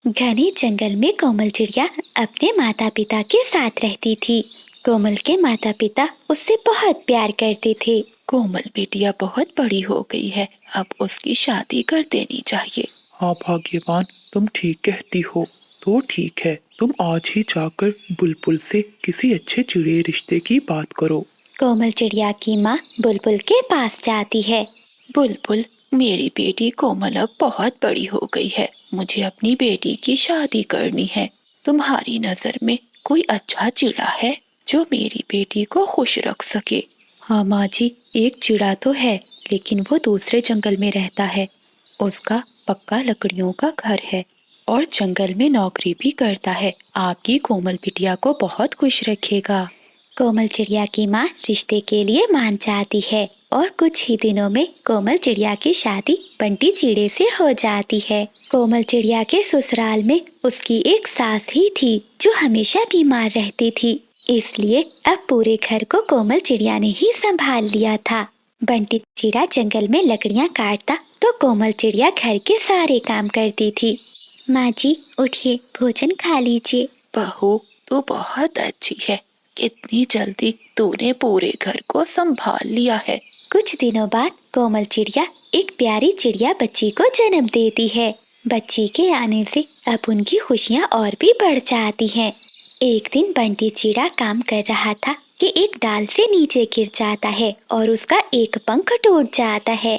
घने जंगल में कोमल चिड़िया अपने माता पिता के साथ रहती थी। कोमल के माता पिता उससे बहुत प्यार करते थे। कोमल बिटिया बहुत बड़ी हो गई है, अब उसकी शादी कर देनी चाहिए। हाँ भाग्यवान, तुम ठीक कहती हो। तो ठीक है, तुम आज ही जाकर बुलबुल से किसी अच्छे चिड़िया रिश्ते की बात करो। कोमल चिड़िया की माँ बुलबुल के पास जाती है। बुलबुल, मेरी बेटी कोमल अब बहुत बड़ी हो गई है, मुझे अपनी बेटी की शादी करनी है। तुम्हारी नजर में कोई अच्छा चिड़ा है जो मेरी बेटी को खुश रख सके? हाँ माँ जी, एक चिड़ा तो है, लेकिन वो दूसरे जंगल में रहता है। उसका पक्का लकड़ियों का घर है और जंगल में नौकरी भी करता है। आपकी कोमल बिटिया को बहुत खुश रखेगा। कोमल चिड़िया की माँ रिश्ते के लिए मान जाती है और कुछ ही दिनों में कोमल चिड़िया की शादी बंटी चिड़े से हो जाती है। कोमल चिड़िया के ससुराल में उसकी एक सास ही थी जो हमेशा बीमार रहती थी, इसलिए अब पूरे घर को कोमल चिड़िया ने ही संभाल लिया था। बंटी चिड़ा जंगल में लकड़ियाँ काटता तो कोमल चिड़िया घर के सारे काम करती थी। माँ जी उठिए, भोजन खा लीजिए। बहू, तू बहुत अच्छी है, कितनी जल्दी तूने पूरे घर को संभाल लिया है। कुछ दिनों बाद कोमल चिड़िया एक प्यारी चिड़िया बच्ची को जन्म देती है। बच्ची के आने से अब उनकी खुशियाँ और भी बढ़ जाती हैं। एक दिन बंटी चिड़ा काम कर रहा था कि एक डाल से नीचे गिर जाता है और उसका एक पंख टूट जाता है।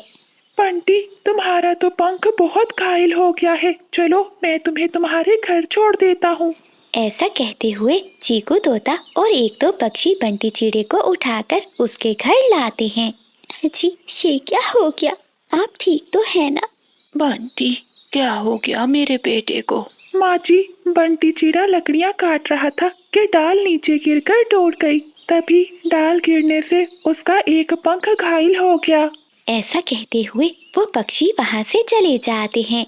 बंटी, तुम्हारा तो पंख बहुत घायल हो गया है, चलो मैं तुम्हें तुम्हारे घर छोड़ देता हूँ। ऐसा कहते हुए चीकू तोता और एक दो पक्षी बंटी चिड़े को उठाकर उसके घर लाते हैं। जी, ये क्या हो गया? आप ठीक तो है ना? बंटी, क्या हो गया मेरे बेटे को? माँ जी, बंटी चिड़ा लकड़ियाँ काट रहा था कि डाल नीचे गिरकर टूट गई। तभी डाल गिरने से उसका एक पंख घायल हो गया। ऐसा कहते हुए वो पक्षी वहाँ से चले जाते हैं।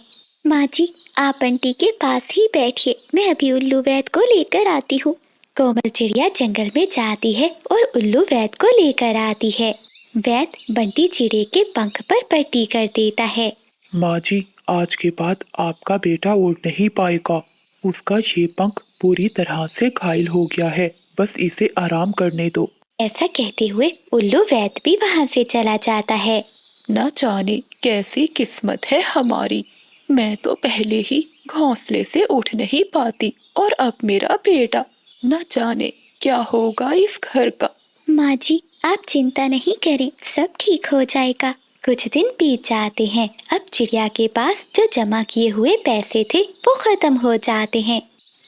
माँ जी, आप बंटी के पास ही बैठिए, मैं अभी उल्लू वैद को लेकर आती हूँ। कोमल चिड़िया जंगल में जाती है और उल्लू वैद को लेकर आती है। वैद बंटी चिड़े के पंख पर पट्टी कर देता है। माँ जी, आज के बाद आपका बेटा उड़ नहीं पाएगा। उसका ये पंख पूरी तरह से घायल हो गया है, बस इसे आराम करने दो। ऐसा कहते हुए उल्लू वैद भी वहाँ से चला जाता है। न जाने कैसी किस्मत है हमारी, मैं तो पहले ही घोंसले से उठ नहीं पाती और अब मेरा बेटा, न जाने क्या होगा इस घर का। माँ जी, आप चिंता नहीं करें, सब ठीक हो जाएगा। कुछ दिन बीत जाते हैं। अब चिड़िया के पास जो जमा किए हुए पैसे थे वो खत्म हो जाते हैं।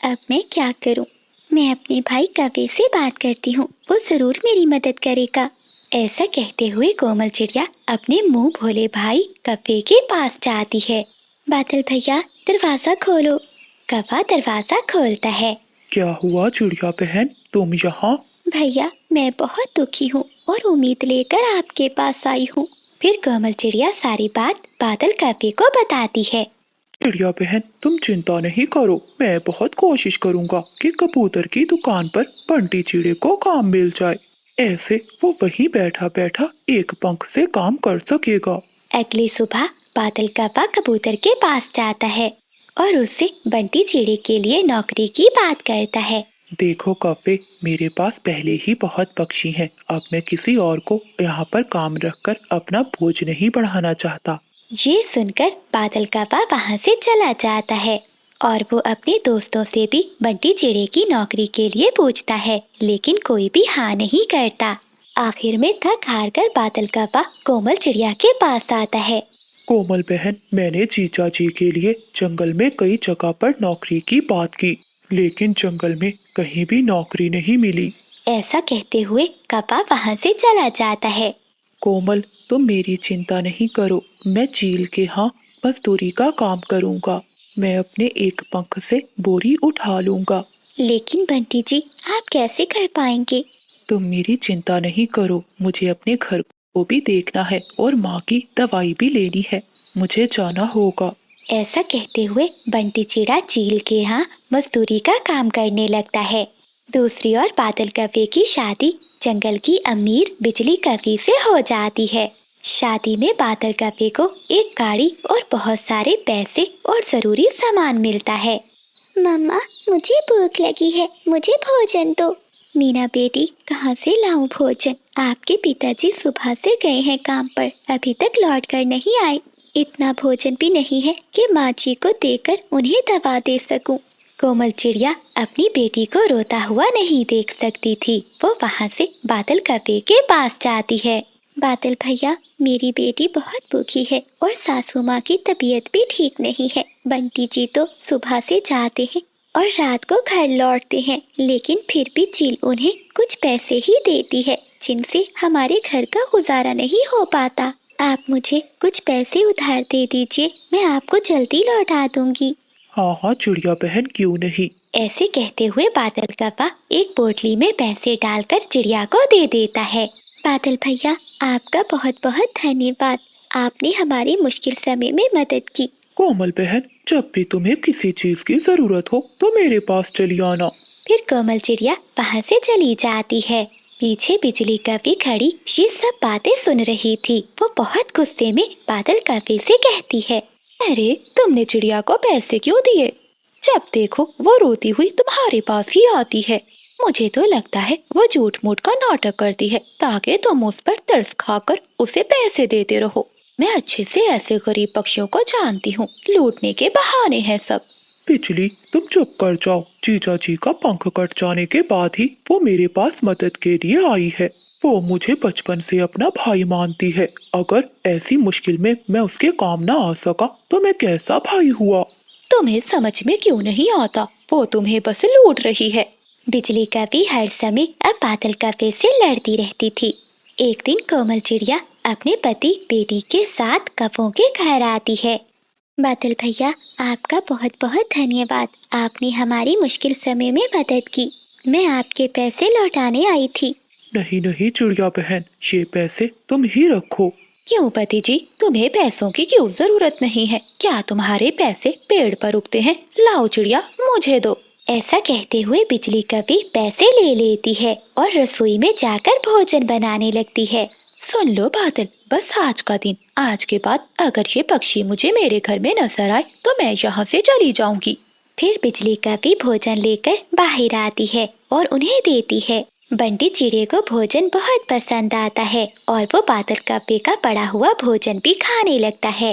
अब मैं क्या करूं? मैं अपने भाई कव्वे से बात करती हूँ, वो जरूर मेरी मदद करेगा। ऐसा कहते हुए कोमल चिड़िया अपने मुंह भोले भाई कव्वे के पास जाती है। बादल भैया, दरवाजा खोलो। कव्वा दरवाजा खोलता है। क्या हुआ चिड़िया बहन, तुम यहाँ? भैया, मैं बहुत दुखी हूँ और उम्मीद लेकर आपके पास आई हूँ। फिर कोमल चिड़िया सारी बात बादल कव्वे को बताती है। चिड़िया बहन, तुम चिंता नहीं करो, मैं बहुत कोशिश करूँगा कि कबूतर की दुकान पर बंटी चिड़े को काम मिल जाए। ऐसे वो वहीं बैठा बैठा एक पंख से काम कर सकेगा। अगली सुबह बादल कव्वा कबूतर के पास जाता है और उससे बंटी चिड़े के लिए नौकरी की बात करता है। देखो कव्वे, मेरे पास पहले ही बहुत पक्षी हैं, अब मैं किसी और को यहाँ पर काम रखकर अपना बोझ नहीं बढ़ाना चाहता। ये सुनकर बादल कव्वा वहाँ से चला जाता है और वो अपने दोस्तों से भी बंटी चिड़े की नौकरी के लिए पूछता है, लेकिन कोई भी हाँ नहीं करता। आखिर में थक हार कर बादल कव्वा कोमल चिड़िया के पास आता है। कोमल बहन, मैंने चीचा जी के लिए जंगल में कई जगह पर नौकरी की बात की, लेकिन जंगल में कहीं भी नौकरी नहीं मिली। ऐसा कहते हुए कव्वा वहाँ से चला जाता है। कोमल, तुम मेरी चिंता नहीं करो, मैं चील के यहाँ मजदूरी का काम करूँगा। मैं अपने एक पंख से बोरी उठा लूँगा। लेकिन बंटी जी, आप कैसे कर पाएंगे? तुम मेरी चिंता नहीं करो, मुझे अपने घर को भी देखना है और माँ की दवाई भी लेनी है, मुझे जाना होगा। ऐसा कहते हुए बंटी चिड़ा चील के यहाँ मजदूरी का काम करने लगता है। दूसरी ओर बादल कव्वे की शादी जंगल की अमीर बिजली कव्वी से हो जाती है। शादी में बादल कापे को एक गाड़ी और बहुत सारे पैसे और जरूरी सामान मिलता है। मम्मा, मुझे भूख लगी है, मुझे भोजन दो। मीना बेटी, कहाँ से लाऊं भोजन? आपके पिताजी सुबह से गए हैं काम पर, अभी तक लौट कर नहीं आए। इतना भोजन भी नहीं है कि माँ जी को देकर उन्हें दवा दे सकूं। कोमल चिड़िया अपनी बेटी को रोता हुआ नहीं देख सकती थी। वो वहाँ से बादल कपे के पास जाती है। बादल भैया, मेरी बेटी बहुत भूखी है और सासू माँ की तबीयत भी ठीक नहीं है। बंटी जी तो सुबह से जाते हैं और रात को घर लौटते हैं, लेकिन फिर भी चील उन्हें कुछ पैसे ही देती है, जिनसे हमारे घर का गुजारा नहीं हो पाता। आप मुझे कुछ पैसे उधार दे दीजिए, मैं आपको जल्दी लौटा दूंगी। हाँ हाँ चिड़िया बहन, क्यों नहीं। ऐसे कहते हुए बादल कप्पा एक पोटली में पैसे डालकर चिड़िया को दे देता है। बादल भैया, आपका बहुत बहुत धन्यवाद, आपने हमारी मुश्किल समय में मदद की। कोमल बहन, जब भी तुम्हें किसी चीज की जरूरत हो तो मेरे पास चली आना। फिर कोमल चिड़िया वहाँ से चली जाती है। पीछे बिजली कवि खड़ी ये सब बातें सुन रही थी। वो बहुत गुस्से में बादल कवि से कहती है, अरे तुमने चिड़िया को पैसे क्यों दिए? जब देखो वो रोती हुई तुम्हारे पास ही आती है। मुझे तो लगता है वो झूठ मूठ का नाटक करती है ताकि तुम उस पर तरस खाकर उसे पैसे देते रहो। मैं अच्छे से ऐसे गरीब पक्षियों को जानती हूँ, लूटने के बहाने हैं सब। बिजली, तुम चुप कर जाओ। जीजा जी का पंख कट जाने के बाद ही वो मेरे पास मदद के लिए आई है। वो मुझे बचपन से अपना भाई मानती है। अगर ऐसी मुश्किल में मैं उसके काम ना आ सका तो मैं कैसा भाई हुआ? तुम्हें समझ में क्यों नहीं आता? वो तुम्हें बस लूट रही है। बिजली कवि हर समय अब बादल कवि से लड़ती रहती थी। एक दिन कोमल चिड़िया अपने पति बेटी के साथ कपों के घर आती है। बादल भैया, आपका बहुत बहुत धन्यवाद, आपने हमारी मुश्किल समय में मदद की। मैं आपके पैसे लौटाने आई थी। नहीं नहीं चिड़िया बहन, ये पैसे तुम ही रखो। क्यों पति जी, तुम्हें पैसों की क्यों जरूरत नहीं है? क्या तुम्हारे पैसे पेड़ पर उगते हैं? लाओ चिड़िया, मुझे दो। ऐसा कहते हुए बिजली कवि पैसे ले लेती है और रसोई में जाकर भोजन बनाने लगती है। सुन लो बादल, बस आज का दिन, आज के बाद अगर ये पक्षी मुझे मेरे घर में नजर आए तो मैं यहाँ से चली जाऊंगी। फिर बिजली कवि भोजन लेकर बाहर आती है और उन्हें देती है। बंटी चिड़िया को भोजन बहुत पसंद आता है और वो बादल कप्पे का पड़ा हुआ भोजन भी खाने लगता है।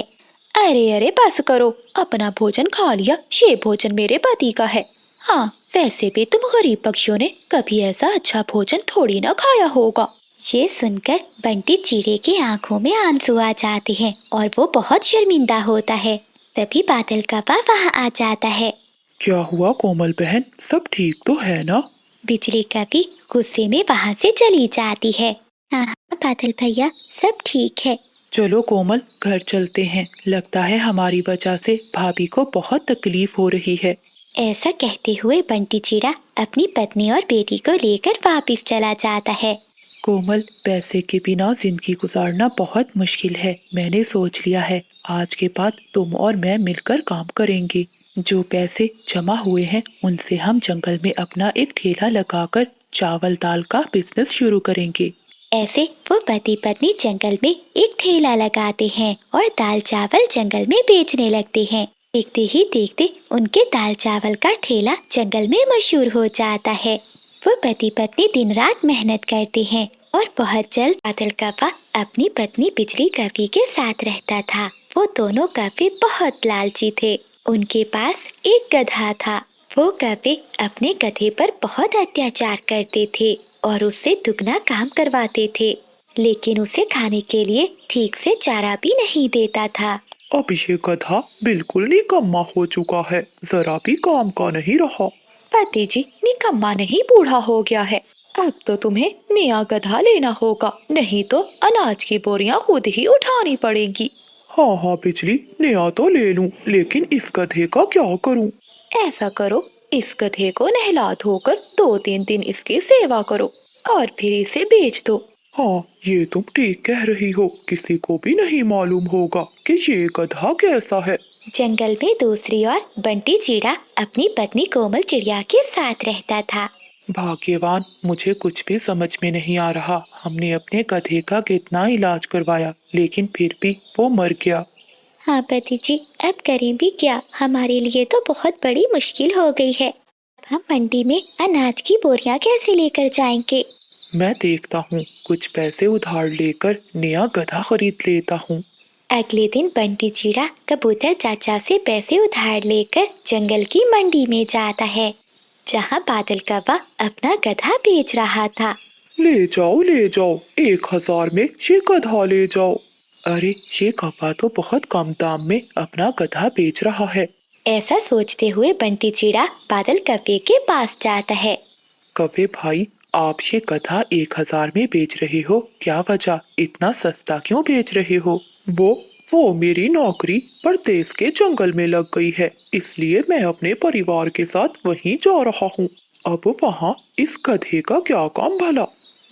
अरे अरे बस करो, अपना भोजन खा लिया, ये भोजन मेरे पति का है। हाँ, वैसे भी तुम गरीब पक्षियों ने कभी ऐसा अच्छा भोजन थोड़ी ना खाया होगा। ये सुनकर बंटी चिड़िया की आंखों में आंसू आ जाते हैं और वो बहुत शर्मिंदा होता है। तभी बादल कप्पा वहाँ आ जाता है। क्या हुआ कोमल बहन, सब ठीक तो है ना? बिजली कवि गुस्से में वहाँ से चली जाती है। हाँ हाँ बादल भैया, सब ठीक है। चलो कोमल, घर चलते हैं। लगता है हमारी वजह से भाभी को बहुत तकलीफ हो रही है। ऐसा कहते हुए बंटी चिड़ा अपनी पत्नी और बेटी को लेकर वापस चला जाता है। कोमल, पैसे के बिना जिंदगी गुजारना बहुत मुश्किल है। मैंने सोच लिया है, आज के बाद तुम और मैं मिलकर काम करेंगे। जो पैसे जमा हुए हैं उनसे हम जंगल में अपना एक ठेला लगाकर चावल दाल का बिजनेस शुरू करेंगे। ऐसे वो पति पत्नी जंगल में एक ठेला लगाते हैं और दाल चावल जंगल में बेचने लगते हैं। देखते ही देखते उनके दाल चावल का ठेला जंगल में मशहूर हो जाता है। वो पति पत्नी दिन रात मेहनत करते हैं और बहुत जल्द बादल कप्पा अपनी पत्नी बिजली कवि के साथ रहता था। वो दोनों कवि बहुत लालची थे। उनके पास एक गधा था। वो कवि अपने गधे पर बहुत अत्याचार करते थे और उससे दुगना काम करवाते थे, लेकिन उसे खाने के लिए ठीक से चारा भी नहीं देता था। अब ये गधा बिल्कुल निकम्मा हो चुका है, जरा भी काम का नहीं रहा। पति जी, निकम्मा नहीं, बूढ़ा हो गया है। अब तो तुम्हें नया गधा लेना होगा, नहीं तो अनाज की बोरियां खुद ही उठानी पड़ेंगी। हाँ हाँ बिजली, नया तो ले लूं, लेकिन इस गधे का क्या करूं? ऐसा करो, इस गधे को नहला धोकर 2-3 दिन इसकी सेवा करो और फिर इसे बेच दो। हाँ, ये तुम ठीक कह रही हो। किसी को भी नहीं मालूम होगा कि ये गधा कैसा है। जंगल में दूसरी ओर बंटी चिड़ा अपनी पत्नी कोमल चिड़िया के साथ रहता था। भाग्यवान, मुझे कुछ भी समझ में नहीं आ रहा। हमने अपने गधे का कितना इलाज करवाया, लेकिन फिर भी वो मर गया। हाँ पति जी, अब करें भी क्या, हमारे लिए तो बहुत बड़ी मुश्किल हो गई है। हम मंडी में अनाज की बोरियां कैसे लेकर जाएंगे? मैं देखता हूँ, कुछ पैसे उधार लेकर नया गधा खरीद लेता हूँ। अगले दिन बंटी चिड़ा कबूतर चाचा से पैसे उधार लेकर जंगल की मंडी में जाता है, जहाँ बादल कौवा अपना गधा बेच रहा था। ले जाओ, 1000 में ये गधा ले जाओ। अरे, ये कौवा तो बहुत कम दाम में अपना गधा बेच रहा है। ऐसा सोचते हुए बंटी चिड़ा बादल कौवे के पास जाता है। कौवे भाई, आप ये गधा 1000 में बेच रहे हो, क्या वजह? इतना सस्ता क्यों बेच रहे हो? वो मेरी नौकरी परदेस के जंगल में लग गई है, इसलिए मैं अपने परिवार के साथ वहीं जा रहा हूँ। अब वहाँ इस गधे का क्या काम भला?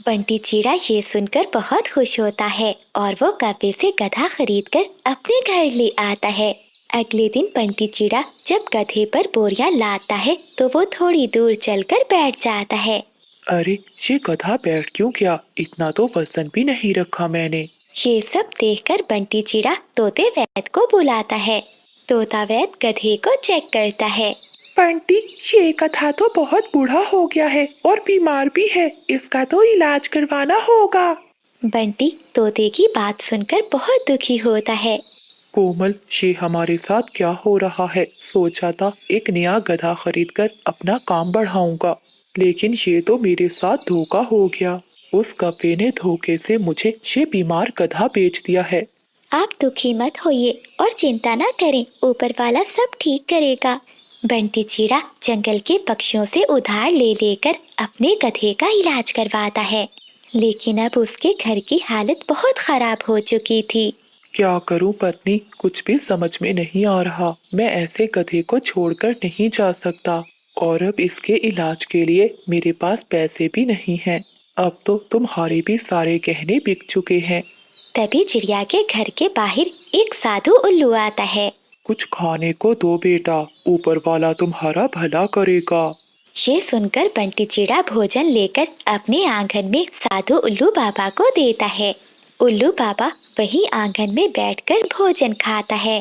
बंटी चिड़ा ये सुनकर बहुत खुश होता है और वो कौवे से गधा खरीदकर अपने घर ले आता है। अगले दिन बंटी चिड़ा जब गधे पर बोरियां लाता है तो वो थोड़ी दूर चलकर बैठ जाता है। अरे, ये गधा बैठ क्यों गया? इतना तो वजन भी नहीं रखा मैंने। ये सब देखकर बंटी चिड़ा तोते वैद को बुलाता है। तोता वैद गधे को चेक करता है। बंटी, ये गधा तो बहुत बूढ़ा हो गया है और बीमार भी है, इसका तो इलाज करवाना होगा। बंटी तोते की बात सुनकर बहुत दुखी होता है। कोमल, ये हमारे साथ क्या हो रहा है? सोचा था एक नया गधा खरीदकर अपना काम बढ़ाऊंगा, लेकिन ये तो मेरे साथ धोखा हो गया। उस कौवे ने धोखे से मुझे ये बीमार गधा बेच दिया है। आप दुखी मत होइए और चिंता ना करें, ऊपर वाला सब ठीक करेगा। बंटी चिड़ा जंगल के पक्षियों से उधार ले लेकर अपने गधे का इलाज करवाता है, लेकिन अब उसके घर की हालत बहुत खराब हो चुकी थी। क्या करूं पत्नी, कुछ भी समझ में नहीं आ रहा। मैं ऐसे गधे को छोड़कर नहीं जा सकता, और अब इसके इलाज के लिए मेरे पास पैसे भी नहीं हैं। अब तो तुम्हारे भी सारे गहने बिक चुके हैं। तभी चिड़िया के घर के बाहर एक साधु उल्लू आता है। कुछ खाने को दो बेटा, ऊपर वाला तुम्हारा भला करेगा। ये सुनकर बंटी चिड़ा भोजन लेकर अपने आंगन में साधु उल्लू बाबा को देता है। उल्लू बाबा वही आंगन में बैठकर भोजन खाता है।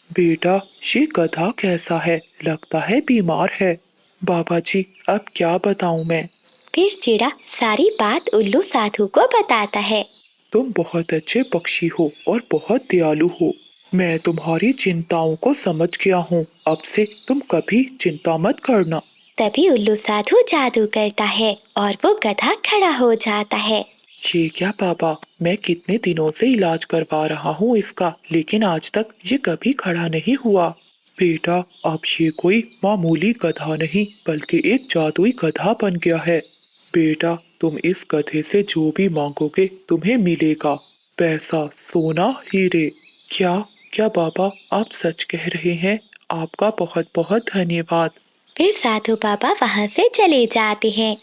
बेटा, ये गधा कैसा है? लगता है बीमार है। बाबा जी, अब क्या बताऊं मैं? फिर चिड़ा सारी बात उल्लू साधु को बताता है। तुम बहुत अच्छे पक्षी हो और बहुत दयालु हो। मैं तुम्हारी चिंताओं को समझ गया हूँ। अब से तुम कभी चिंता मत करना। तभी उल्लू साधु जादू करता है और वो गधा खड़ा हो जाता है। ये क्या बाबा, मैं कितने दिनों से इलाज करवा रहा हूँ इसका, लेकिन आज तक ये कभी खड़ा नहीं हुआ। बेटा, अब ये कोई मामूली गधा नहीं बल्कि एक जादुई गधा बन गया है। बेटा, तुम इस गधे से जो भी मांगोगे तुम्हें मिलेगा। पैसा, सोना, हीरे। क्या क्या बाबा, आप सच कह रहे हैं? आपका बहुत बहुत धन्यवाद। फिर साधु बाबा वहाँ से चले जाते हैं।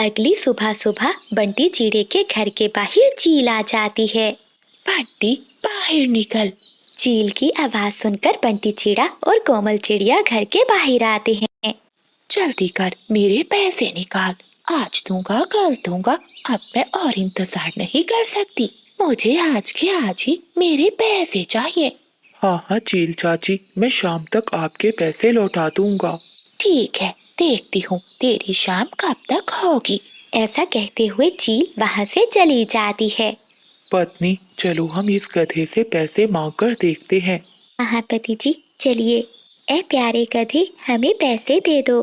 अगली सुबह सुबह बंटी चिड़े के घर के बाहर चील आ जाती है। बंटी, बाहर निकल। चील की आवाज सुनकर बंटी चिड़ा और कोमल चिड़िया घर के बाहर आते हैं। जल्दी कर, मेरे पैसे निकाल। आज दूंगा, कल दूंगा, अब मैं और इंतजार नहीं कर सकती। मुझे आज के आज ही मेरे पैसे चाहिए। हाँ हाँ चील चाची, मैं शाम तक आपके पैसे लौटा दूंगा। ठीक है, देखती हूँ तेरी शाम कब तक होगी। ऐसा कहते हुए चील वहाँ से चली जाती है। पत्नी, चलो हम इस गधे से पैसे मांग कर देखते हैं। हाँ पति जी, चलिए। ए प्यारे गधे, हमें पैसे दे दो।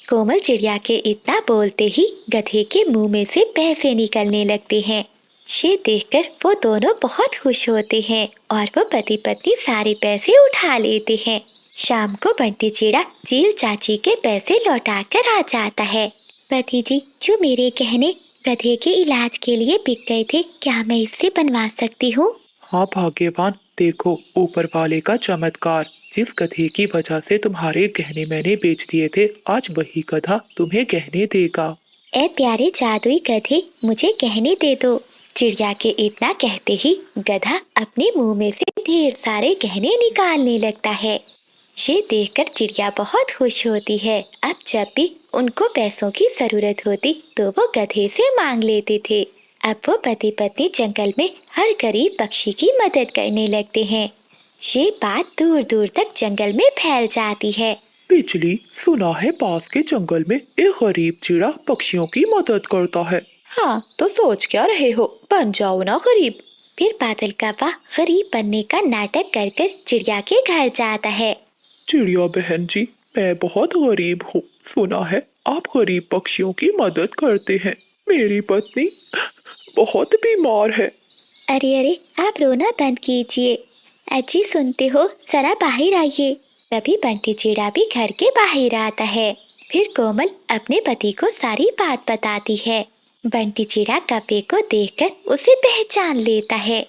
कोमल चिड़िया के इतना बोलते ही गधे के मुंह में से पैसे निकलने लगते हैं। ये देखकर वो दोनों बहुत खुश होते हैं और वो पति पत्नी सारे पैसे उठा लेते हैं। शाम को बंटी चिड़ा चील चाची के पैसे लौटा कर आ जाता है। पति जी, जो मेरे गहने गधे के इलाज के लिए बिक गए थे, क्या मैं इससे बनवा सकती हूँ? हाँ भाग्यवान, देखो ऊपर वाले का चमत्कार। जिस गधे की वजह से तुम्हारे गहने मैंने बेच दिए थे, आज वही गधा तुम्हें गहने देगा। ए प्यारे जादुई गधे, मुझे गहने दे दो। चिड़िया के इतना कहते ही गधा अपने मुंह में से ढेर सारे गहने निकालने लगता है। ये देखकर चिड़िया बहुत खुश होती है। अब जब भी उनको पैसों की जरूरत होती तो वो गधे से मांग लेते थे। अब वो पति पत्नी जंगल में हर गरीब पक्षी की मदद करने लगते हैं। ये बात दूर दूर तक जंगल में फैल जाती है। बिजली, सुना है पास के जंगल में एक गरीब चिड़ा पक्षियों की मदद करता है। हाँ, तो सोच क्या रहे हो, बन जाओ ना गरीब। फिर बादल कौवा गरीब बनने का नाटक कर कर चिड़िया के घर जाता है। चिड़िया बहन जी, मैं बहुत गरीब हूँ। सुना है आप गरीब पक्षियों की मदद करते हैं। मेरी पत्नी बहुत बीमार है। अरे अरे, आप रोना बंद कीजिए। अजी सुनते हो, जरा बाहर आइए। तभी बंटी चिड़ा भी घर के बाहर आता है। फिर कोमल अपने पति को सारी बात बताती है। बंटी चिड़ा कौवे को देखकर उसे पहचान लेता है।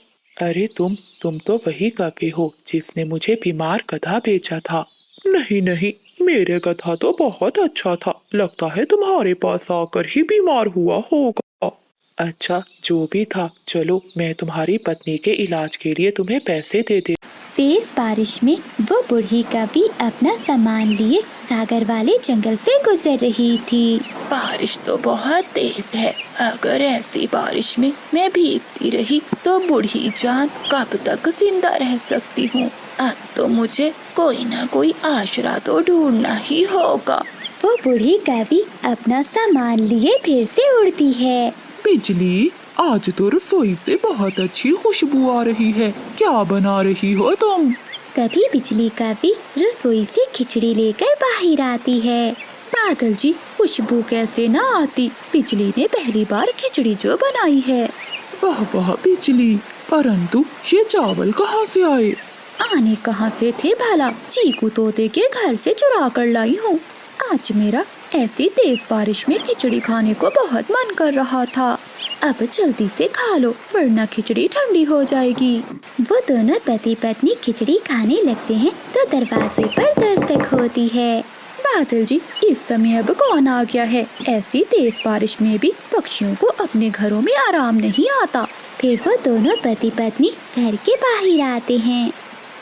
अरे तुम तो वही कौवे हो जिसने मुझे बीमार गधा भेजा था। नहीं नहीं, मेरे गधा तो बहुत अच्छा था। लगता है तुम्हारे पास आकर ही बीमार हुआ होगा। अच्छा, जो भी था, चलो मैं तुम्हारी पत्नी के इलाज के लिए तुम्हें पैसे दे दे। तेज बारिश में वो बूढ़ी कौवी अपना सामान लिए सागर वाले जंगल से गुजर रही थी। बारिश तो बहुत तेज है। अगर ऐसी बारिश में मैं भीगती रही तो बूढ़ी जान कब तक जिंदा रह सकती हूँ। अब तो मुझे कोई ना कोई आसरा तो ढूंढना ही होगा। वो बूढ़ी कौवी अपना सामान लिए फिर से उड़ती है। बिजली, आज तो रसोई से बहुत अच्छी खुशबू आ रही है। क्या बना रही हो तुम? तभी बिजली कौवी रसोई से खिचड़ी लेकर बाहर आती है। बादल जी, खुशबू कैसे ना आती, बिजली ने पहली बार खिचड़ी जो बनाई है। वाह वाह बिजली, परंतु ये चावल कहाँ से आए? आने कहाँ से थे भला, चीकू तोते के घर से चुरा कर लाई हूँ। आज मेरा ऐसी तेज बारिश में खिचड़ी खाने को बहुत मन कर रहा था। अब जल्दी से खा लो वरना खिचड़ी ठंडी हो जाएगी। वो दोनों पति पत्नी खिचड़ी खाने लगते हैं तो दरवाजे पर दस्तक होती है। बादल जी, इस समय अब कौन आ गया है? ऐसी तेज बारिश में भी पक्षियों को अपने घरों में आराम नहीं आता। फिर वो दोनों पति पत्नी घर के बाहर आते हैं।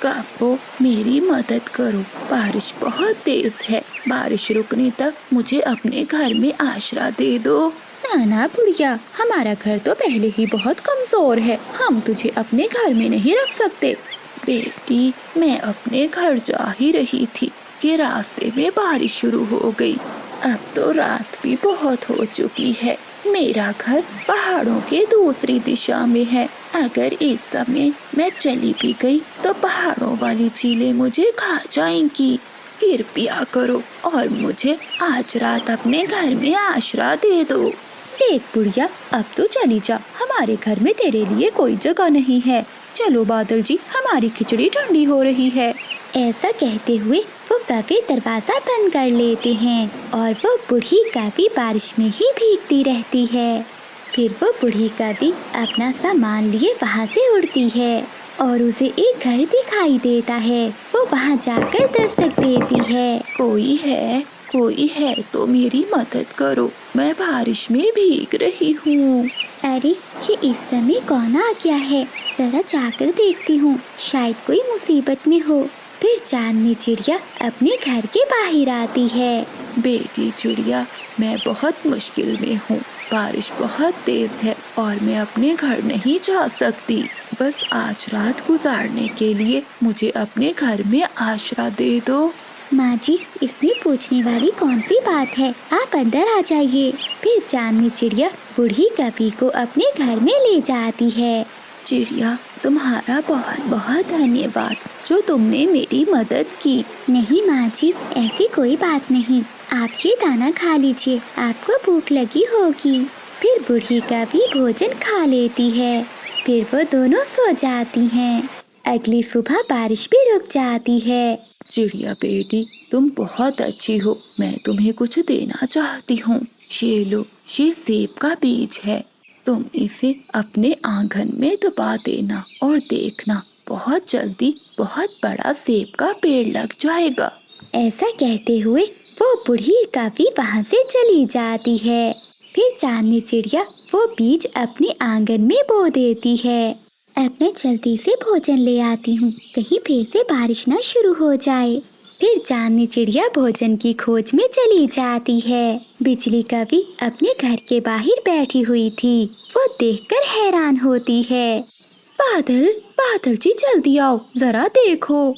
कौवों, मेरी मदद करो, बारिश बहुत तेज है। बारिश रुकने तक मुझे अपने घर में आश्रय दे दो। ना बुढ़िया, हमारा घर तो पहले ही बहुत कमजोर है, हम तुझे अपने घर में नहीं रख सकते। बेटी, मैं अपने घर जा ही रही थी कि रास्ते में बारिश शुरू हो गई। अब तो रात भी बहुत हो चुकी है। मेरा घर पहाड़ों के दूसरी दिशा में है। अगर इस समय मैं चली भी गई तो पहाड़ों वाली चीलें मुझे खा जाएंगी। कृपया करो और मुझे आज रात अपने घर में आश्रय दे दो। देख बुढ़िया, अब तो चली जा, हमारे घर में तेरे लिए कोई जगह नहीं है। चलो बादल जी, हमारी खिचड़ी ठंडी हो रही है। ऐसा कहते हुए वो कौवे दरवाजा बंद कर लेते हैं और वो बूढ़ी कौवी बारिश में ही भीगती रहती है। फिर वो बूढ़ी कौवी अपना सामान लिए वहाँ से उड़ती है और उसे एक घर दिखाई देता है। वो वहाँ जाकर दस्तक देती है। कोई है तो मेरी मदद करो, मैं बारिश में भीग रही हूँ। अरे, ये इस समय कौन आ गया है? जरा जाकर देखती हूँ, शायद कोई मुसीबत में हो। फिर चांदनी चिड़िया अपने घर के बाहर आती है। बेटी चिड़िया, मैं बहुत मुश्किल में हूँ। बारिश बहुत तेज है और मैं अपने घर नहीं जा सकती। बस आज रात गुजारने के लिए मुझे अपने घर में आश्रय दे दो। माँ जी, इसमें पूछने वाली कौन सी बात है, आप अंदर आ जाइए। फिर चांदनी चिड़िया बूढ़ी कौवी को अपने घर में ले जाती है। चिड़िया, तुम्हारा बहुत बहुत धन्यवाद जो तुमने मेरी मदद की। नहीं माँ जी, ऐसी कोई बात नहीं, आप ये दाना खा लीजिए, आपको भूख लगी होगी। फिर बूढ़ी कौवी भोजन खा लेती है। फिर वो दोनों सो जाती हैं। अगली सुबह बारिश भी रुक जाती है। चिड़िया बेटी, तुम बहुत अच्छी हो, मैं तुम्हें कुछ देना चाहती हूँ। ये लो, ये सेब का बीज है, तुम इसे अपने आंगन में दबा देना और देखना बहुत जल्दी बहुत बड़ा सेब का पेड़ लग जाएगा। ऐसा कहते हुए वो बूढ़ी कौवी वहाँ से चली जाती है। फिर चांदनी चिड़िया वो बीज अपने आंगन में बो देती है। अब मैं जल्दी से भोजन ले आती हूँ, कहीं फिर से बारिश न शुरू हो जाए। फिर चांदनी चिड़िया भोजन की खोज में चली जाती है। बिजली कभी अपने घर के बाहर बैठी हुई थी। वो देखकर हैरान होती है। बादल, बादल जी जल्दी आओ, जरा देखो।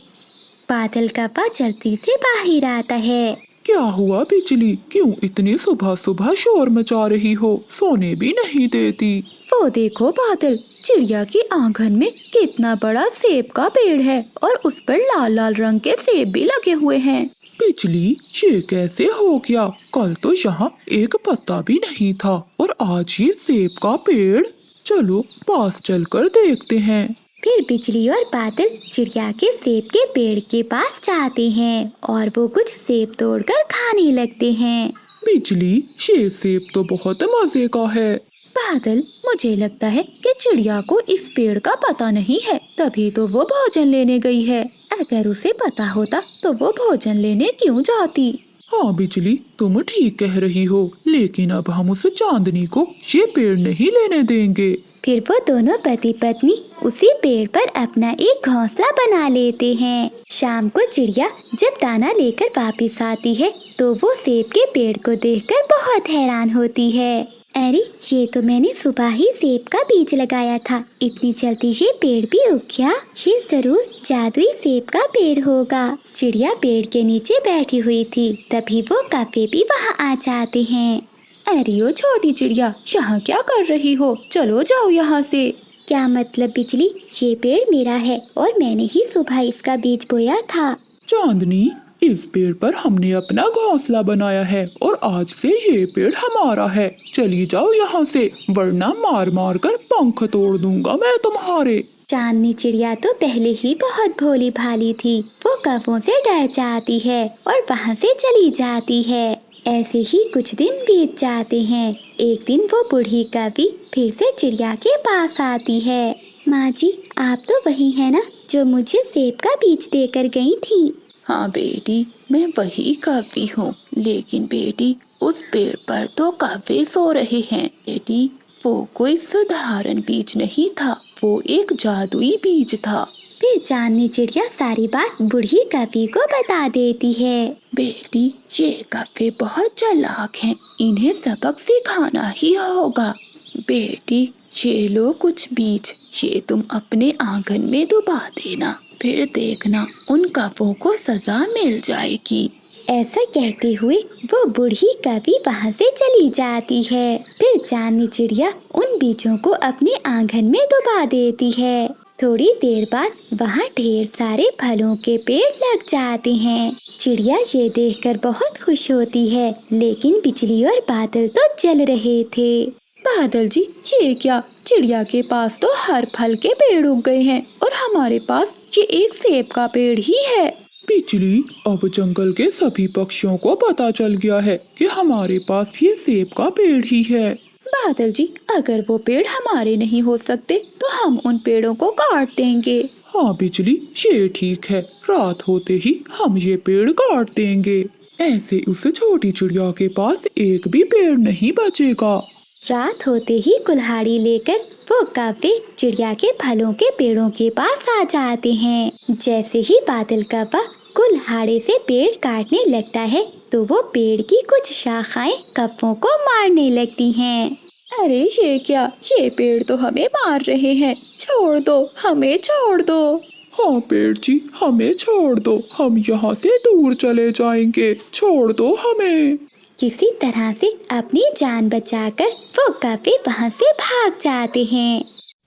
बादल कव्वा जल्दी से बाहर आता है। क्या हुआ बिजली, क्यों इतनी सुबह सुबह शोर मचा रही हो? सोने भी नहीं देती। वो देखो बादल, चिड़िया के आंगन में कितना बड़ा सेब का पेड़ है और उस पर लाल लाल रंग के सेब भी लगे हुए हैं। बिजली, ये कैसे हो गया? कल तो यहाँ एक पत्ता भी नहीं था और आज ये सेब का पेड़। चलो पास चलकर देखते हैं। फिर बिजली और बादल चिड़िया के सेब के पेड़ के पास जाते हैं और वो कुछ सेब तोड़कर खाने लगते हैं। बिजली, ये सेब तो बहुत मजे का है। बादल, मुझे लगता है कि चिड़िया को इस पेड़ का पता नहीं है, तभी तो वो भोजन लेने गई है। अगर उसे पता होता तो वो भोजन लेने क्यों जाती? हाँ बिजली, तुम ठीक कह रही हो, लेकिन अब हम उस चांदनी को ये पेड़ नहीं लेने देंगे। फिर वो दोनों पति पत्नी उसी पेड़ पर अपना एक घोंसला बना लेते हैं। शाम को चिड़िया जब दाना लेकर वापस आती है तो वो सेब के पेड़ को देखकर बहुत हैरान होती है। अरे, ये तो मैंने सुबह ही सेब का बीज लगाया था, इतनी जल्दी ये पेड़ भी उग गया। ये जरूर जादुई सेब का पेड़ होगा। चिड़िया पेड़ के नीचे बैठी हुई थी, तभी वो कौवे भी वहाँ आ जाते हैं। अरे ओ छोटी चिड़िया, यहाँ क्या कर रही हो? चलो जाओ यहाँ से। क्या मतलब बिजली, ये पेड़ मेरा है और मैंने ही सुबह इसका बीज बोया था। चांदनी, इस पेड़ पर हमने अपना घोंसला बनाया है और आज से ये पेड़ हमारा है। चली जाओ यहाँ से, वरना मार मार कर पंख तोड़ दूंगा मैं तुम्हारे। चांदनी चिड़िया तो पहले ही बहुत भोली भाली थी। वो कौवों से डर जाती है और वहाँ से चली जाती है। ऐसे ही कुछ दिन बीत जाते हैं। एक दिन वो बूढ़ी कौवी फिर से चिड़िया के पास आती है। माँ जी, आप तो वही है ना जो मुझे सेब का बीज देकर गई थी? हाँ बेटी, मैं वही कौवी हूँ, लेकिन बेटी उस पेड़ पर तो कौवे सो रहे हैं। बेटी, वो कोई साधारण बीज नहीं था, वो एक जादुई बीज था। फिर चांदनी चिड़िया सारी बात बूढ़ी कौवी को बता देती है। बेटी, ये कौवे बहुत चालाक हैं, इन्हें सबक सिखाना ही होगा। बेटी, ये लो कुछ बीज, ये तुम अपने आंगन में डुबा देना, फिर देखना उन कौवों को सजा मिल जाएगी। ऐसा कहते हुए वो बूढ़ी कौवी वहाँ से चली जाती है। फिर चांदनी चिड़िया उन बीजों को अपने आंगन में डुबा देती है। थोड़ी देर बाद वहाँ ढेर सारे फलों के पेड़ लग जाते हैं। चिड़िया ये देखकर बहुत खुश होती है, लेकिन बिजली और बादल तो जल रहे थे। बादल जी, ये क्या? चिड़िया के पास तो हर फल के पेड़ उग गए हैं और हमारे पास ये एक सेब का पेड़ ही है। बिजली, अब जंगल के सभी पक्षियों को पता चल गया है कि हमारे पास ये सेब का पेड़ ही है। बादल जी, अगर वो पेड़ हमारे नहीं हो सकते तो हम उन पेड़ों को काट देंगे। हाँ बिजली, ये ठीक है, रात होते ही हम ये पेड़ काट देंगे। ऐसे उस छोटी चिड़िया के पास एक भी पेड़ नहीं बचेगा। रात होते ही कुल्हाड़ी लेकर वो कौवे चिड़िया के फलों के पेड़ों के पास आ जाते हैं। जैसे ही बादल कौवा कुल्हाड़े से पेड़ काटने लगता है तो वो पेड़ की कुछ शाखाएं कौवों को मारने लगती हैं। अरे ये क्या? ये पेड़ तो हमें मार रहे हैं, छोड़ दो, हमें छोड़ दो। हाँ पेड़ जी, हमें छोड़ दो, हम यहाँ से दूर चले जाएंगे, छोड़ दो हमें। किसी तरह से अपनी जान बचाकर वो कौवे वहाँ से भाग जाते हैं।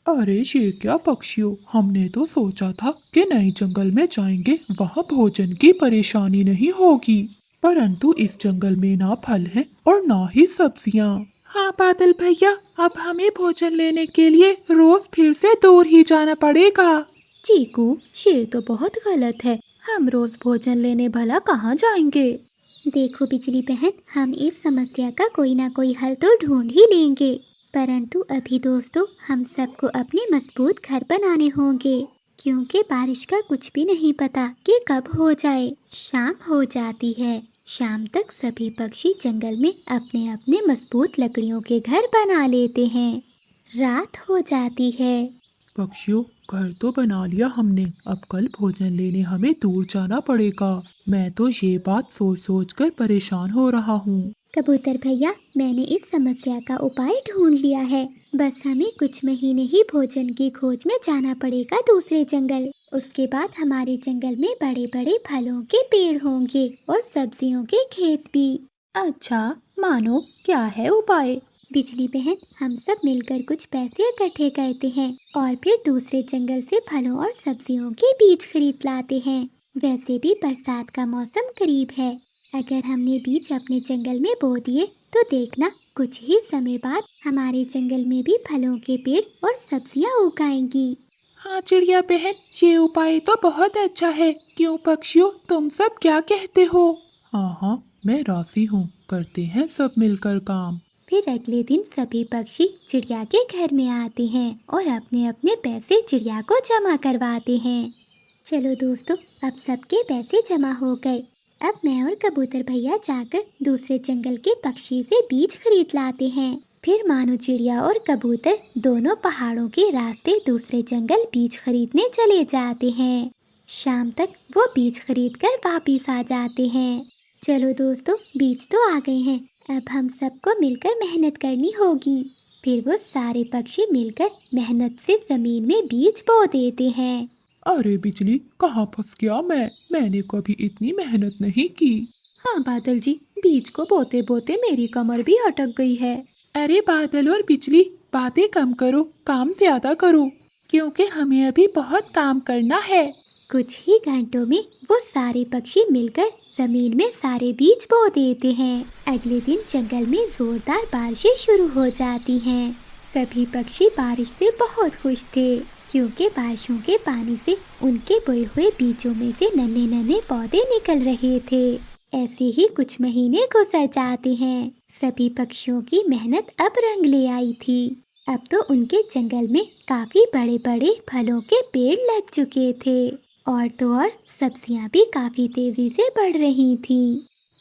अरे ये क्या पक्षियों, हमने तो सोचा था कि नए जंगल में जाएंगे, वहाँ भोजन की परेशानी नहीं होगी, परंतु इस जंगल में ना फल है और ना ही सब्जियाँ। हाँ बादल भैया, अब हमें भोजन लेने के लिए रोज फिर से दूर ही जाना पड़ेगा। चीकू, ये तो बहुत गलत है, हम रोज भोजन लेने भला कहाँ जाएंगे? देखो बिजली बहन, हम इस समस्या का कोई ना कोई हल तो ढूंढ ही लेंगे, परंतु अभी दोस्तों हम सबको अपने मजबूत घर बनाने होंगे, क्योंकि बारिश का कुछ भी नहीं पता कि कब हो जाए। शाम हो जाती है। शाम तक सभी पक्षी जंगल में अपने अपने मजबूत लकड़ियों के घर बना लेते हैं। रात हो जाती है। पक्षियों, घर तो बना लिया हमने, अब कल भोजन लेने हमें दूर जाना पड़ेगा। मैं तो ये बात सोच सोच कर परेशान हो रहा हूँ। कबूतर भैया, मैंने इस समस्या का उपाय ढूंढ लिया है। बस हमें कुछ महीने ही भोजन की खोज में जाना पड़ेगा दूसरे जंगल। उसके बाद हमारे जंगल में बड़े बड़े फलों के पेड़ होंगे और सब्जियों के खेत भी। अच्छा, मानो क्या है उपाय? बिजली बहन, हम सब मिलकर कुछ पैसे इकट्ठे करते हैं और फिर दूसरे जंगल से फलों और सब्जियों के बीज खरीद लाते हैं। वैसे भी बरसात का मौसम करीब है। अगर हमने बीज अपने जंगल में बो दिए तो देखना, कुछ ही समय बाद हमारे जंगल में भी फलों के पेड़ और सब्जियां उग आएंगी। हाँ चिड़िया बहन, ये उपाय तो बहुत अच्छा है। क्यों पक्षियों, तुम सब क्या कहते हो? हाँ हाँ, मैं राजी हूँ, करते हैं सब मिलकर काम। फिर अगले दिन सभी पक्षी चिड़िया के घर में आते हैं और अपने अपने पैसे चिड़िया को जमा करवाते हैं। चलो दोस्तों, अब सबके पैसे जमा हो गए। अब मैं और कबूतर भैया जाकर दूसरे जंगल के पक्षी से बीज खरीद लाते हैं। फिर मानो चिड़िया और कबूतर दोनों पहाड़ों के रास्ते दूसरे जंगल बीज खरीदने चले जाते हैं। शाम तक वो बीज खरीद कर वापिस आ जाते हैं। चलो दोस्तों, बीज तो आ गए हैं, अब हम सबको मिलकर मेहनत करनी होगी। फिर वो सारे पक्षी मिलकर मेहनत से जमीन में बीज बो देते हैं। अरे बिजली, कहाँ फंस गया मैंने कभी इतनी मेहनत नहीं की। हाँ बादल जी, बीज को बोते बोते मेरी कमर भी अटक गई है। अरे बादल और बिजली, बातें कम करो, काम ज्यादा करो, क्योंकि हमें अभी बहुत काम करना है। कुछ ही घंटों में वो सारे पक्षी मिलकर जमीन में सारे बीज बो देते हैं। अगले दिन जंगल में जोरदार बारिशें शुरू हो जाती हैं। सभी पक्षी बारिश से बहुत खुश थे, क्योंकि बारिशों के पानी से उनके बोए हुए बीजों में से नन्हे नन्हे पौधे निकल रहे थे। ऐसे ही कुछ महीने गुजर जाते हैं। सभी पक्षियों की मेहनत अब रंग ले आई थी। अब तो उनके जंगल में काफी बड़े बड़े फलों के पेड़ लग चुके थे और तो और सब्जियां भी काफी तेजी से बढ़ रही थी।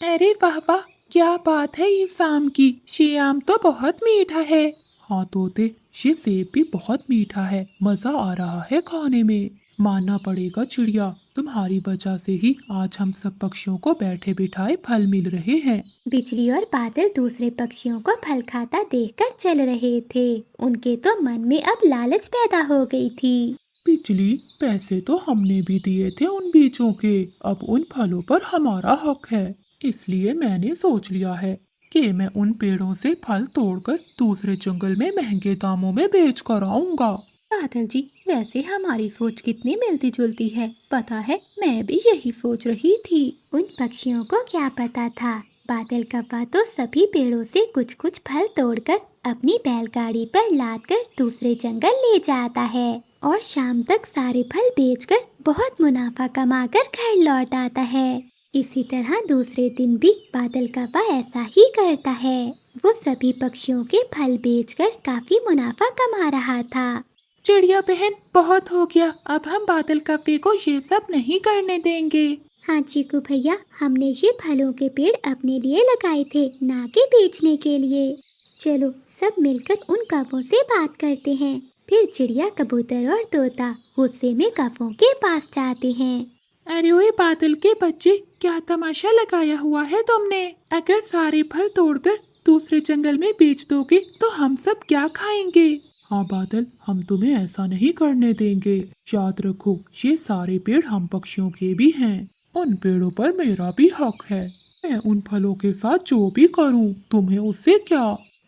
अरे वाह वाह, क्या बात है इस आम की, ये आम तो बहुत मीठा है। हाँ तोते, ये सेब भी बहुत मीठा है, मजा आ रहा है खाने में। मानना पड़ेगा चिड़िया, तुम्हारी वजह से ही आज हम सब पक्षियों को बैठे बिठाए फल मिल रहे हैं। बिजली और बादल दूसरे पक्षियों को फल खाता देखकर चल रहे थे। उनके तो मन में अब लालच पैदा हो गई थी। बिजली, पैसे तो हमने भी दिए थे उन बीजों के, अब उन फलों पर हमारा हक है। इसलिए मैंने सोच लिया है कि मैं उन पेड़ों से फल तोड़कर दूसरे जंगल में महंगे दामों में बेच कर आऊंगा। बादल जी, वैसे हमारी सोच कितनी मिलती जुलती है, पता है मैं भी यही सोच रही थी। उन पक्षियों को क्या पता था, बादल कौवा तो सभी पेड़ों से कुछ कुछ फल तोड़कर अपनी बैलगाड़ी पर लादकर दूसरे जंगल ले जाता है और शाम तक सारे फल बेचकर बहुत मुनाफा कमाकर घर लौट आता है। इसी तरह दूसरे दिन भी बादल कौवा ऐसा ही करता है। वो सभी पक्षियों के फल बेचकर काफी मुनाफा कमा रहा था। चिड़िया बहन, बहुत हो गया, अब हम बादल कौवे को ये सब नहीं करने देंगे। हाँ चीकू भैया, हमने ये फलों के पेड़ अपने लिए लगाए थे, ना कि बेचने के लिए। चलो सब मिलकर उन कौवों से बात करते हैं। फिर चिड़िया, कबूतर और तोता गुस्से में कौवों के पास जाते हैं। अरे ओए बादल के बच्चे, क्या तमाशा लगाया हुआ है तुमने? अगर सारे फल तोड़कर दूसरे जंगल में बेच दोगे तो हम सब क्या खाएंगे? हाँ बादल, हम तुम्हें ऐसा नहीं करने देंगे। याद रखो, ये सारे पेड़ हम पक्षियों के भी हैं। उन पेड़ों पर मेरा भी हक है। मैं उन फलों के साथ जो भी करूं, तुम्हें उससे क्या?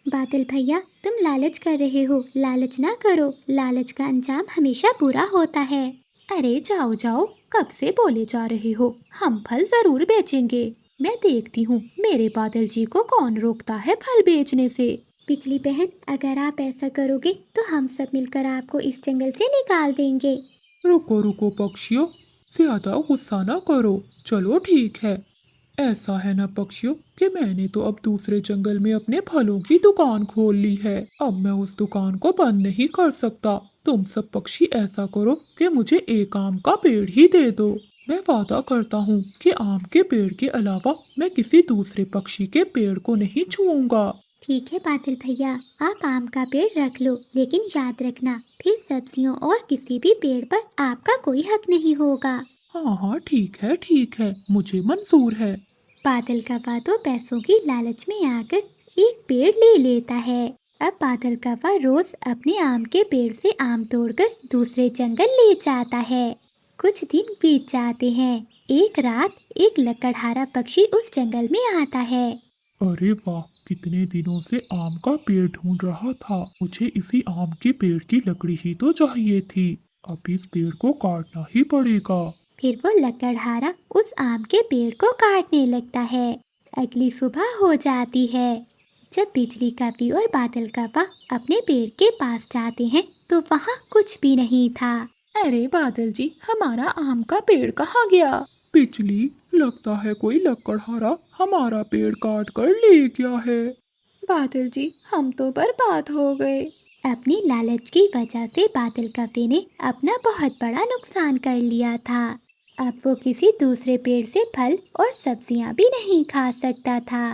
बादल भैया, तुम लालच कर रहे हो, लालच ना करो, लालच का अंजाम हमेशा बुरा होता है। अरे जाओ जाओ, कब से बोले जा रहे हो, हम फल जरूर बेचेंगे। मैं देखती हूँ मेरे बादल जी को कौन रोकता है फल बेचने से। बिजली बहन, अगर आप ऐसा करोगे तो हम सब मिलकर आपको इस जंगल से निकाल देंगे। रुको रुको पक्षियों, ज्यादा गुस्सा ना करो। चलो ठीक है, ऐसा है ना पक्षियों कि मैंने तो अब दूसरे जंगल में अपने फलों की दुकान खोल ली है। अब मैं उस दुकान को बंद नहीं कर सकता। तुम सब पक्षी ऐसा करो कि मुझे एक आम का पेड़ ही दे दो। मैं वादा करता हूँ कि आम के पेड़ के अलावा मैं किसी दूसरे पक्षी के पेड़ को नहीं छूऊंगा। ठीक है बादल भैया, आप आम का पेड़ रख लो, लेकिन याद रखना फिर सब्जियों और किसी भी पेड़ पर आपका कोई हक नहीं होगा। हाँ हाँ ठीक है, मुझे मंजूर है। बादल कौवा तो पैसों की लालच में आकर एक पेड़ ले लेता है। अब बादल कौवा रोज अपने आम के पेड़ से आम तोड़कर दूसरे जंगल ले जाता है। कुछ दिन बीत जाते हैं। एक रात एक लकड़हारा पक्षी उस जंगल में आता है। अरे वाह, कितने दिनों से आम का पेड़ ढूंढ रहा था। मुझे इसी आम के पेड़ की लकड़ी ही तो चाहिए थी। अब इस पेड़ को काटना ही पड़ेगा। फिर वो लकड़हारा उस आम के पेड़ को काटने लगता है। अगली सुबह हो जाती है। जब बिजली कौवी और बादल कौवा अपने पेड़ के पास जाते हैं तो वहाँ कुछ भी नहीं था। अरे बादल जी, हमारा आम का पेड़ कहाँ गया? बिजली, लगता है कोई लकड़हारा हमारा पेड़ काट कर ले गया है। बादल जी, हम तो बर्बाद हो गए। अपनी लालच की वजह से बादल कौवे ने अपना बहुत बड़ा नुकसान कर लिया था। अब वो किसी दूसरे पेड़ से फल और सब्जियां भी नहीं खा सकता था।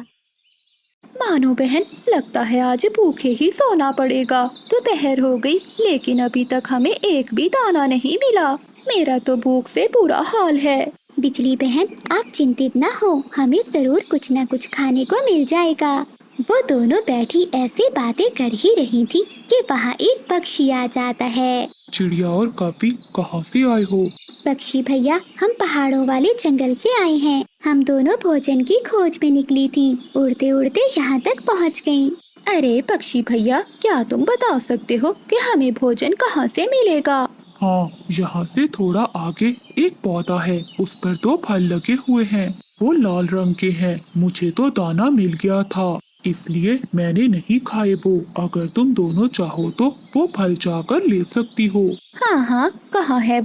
मानो बहन, लगता है आज भूखे ही सोना पड़ेगा। दोपहर हो गई, लेकिन अभी तक हमें एक भी दाना नहीं मिला। मेरा तो भूख से बुरा हाल है। बिजली बहन, आप चिंतित न हो, हमें जरूर कुछ न कुछ खाने को मिल जाएगा। वो दोनों बैठी ऐसी बातें कर ही रही थी कि वहाँ एक पक्षी आ जाता है। चिड़िया और कौवी, कहाँ से आए हो? पक्षी भैया, हम पहाड़ों वाले जंगल से आए हैं। हम दोनों भोजन की खोज में निकली थी। उड़ते उड़ते यहाँ तक पहुँच गयी। अरे पक्षी भैया, क्या तुम बता सकते हो कि हमें भोजन कहाँ से मिलेगा? हाँ, यहाँ से थोड़ा आगे एक पौधा है, उस पर 2 फल लगे हुए हैं। वो लाल रंग के हैं। मुझे तो दाना मिल गया था, इसलिए मैंने नहीं खाए वो। अगर तुम दोनों चाहो तो वो फल जाकर ले सकती हो। हाँ हाँ, कहाँ है